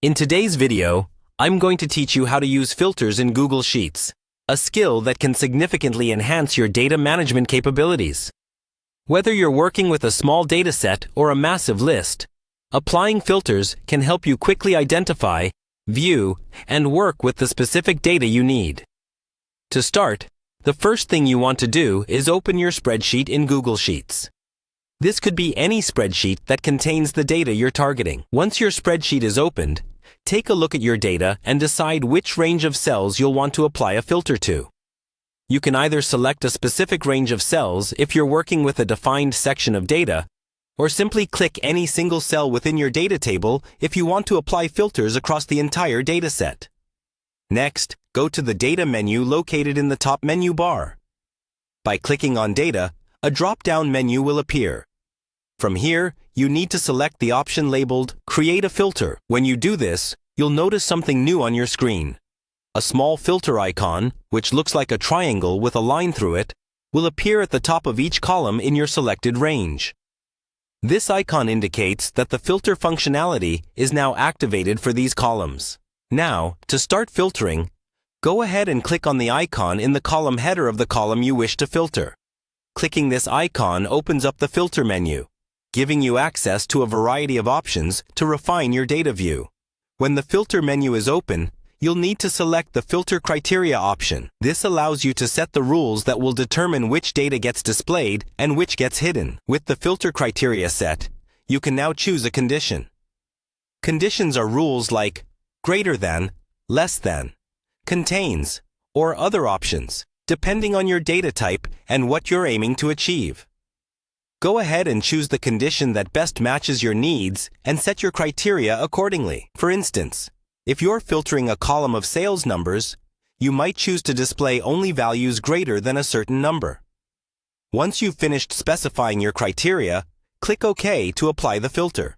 In today's video, I'm going to teach you how to use filters in Google Sheets, a skill that can significantly enhance your data management capabilities. Whether you're working with a small dataset or a massive list, applying filters can help you quickly identify, view, and work with the specific data you need. To start, the first thing you want to do is open your spreadsheet in Google Sheets. This could be any spreadsheet that contains the data you're targeting. Once your spreadsheet is opened, take a look at your data and decide which range of cells you'll want to apply a filter to. You can either select a specific range of cells if you're working with a defined section of data, or simply click any single cell within your data table if you want to apply filters across the entire dataset. Next, go to the Data menu located in the top menu bar. By clicking on Data, a drop-down menu will appear. From here, you need to select the option labeled Create a Filter. When you do this, you'll notice something new on your screen. A small filter icon, which looks like a triangle with a line through it, will appear at the top of each column in your selected range. This icon indicates that the filter functionality is now activated for these columns. Now, to start filtering, go ahead and click on the icon in the column header of the column you wish to filter. Clicking this icon opens up the filter menu, giving you access to a variety of options to refine your data view. When the filter menu is open, you'll need to select the filter criteria option. This allows you to set the rules that will determine which data gets displayed and which gets hidden. With the filter criteria set, you can now choose a condition. Conditions are rules like greater than, less than, contains, or other options, depending on your data type and what you're aiming to achieve. Go ahead and choose the condition that best matches your needs and set your criteria accordingly. For instance, if you're filtering a column of sales numbers, you might choose to display only values greater than a certain number. Once you've finished specifying your criteria, click OK to apply the filter.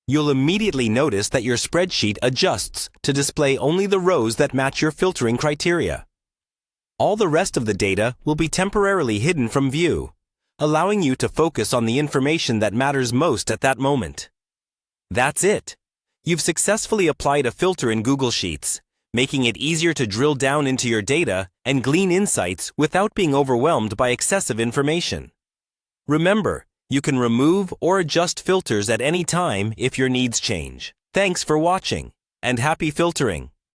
You'll immediately notice that your spreadsheet adjusts to display only the rows that match your filtering criteria. All the rest of the data will be temporarily hidden from view, allowing you to focus on the information that matters most at that moment. That's it. You've successfully applied a filter in Google Sheets, making it easier to drill down into your data and glean insights without being overwhelmed by excessive information. Remember, you can remove or adjust filters at any time if your needs change. Thanks for watching, and happy filtering!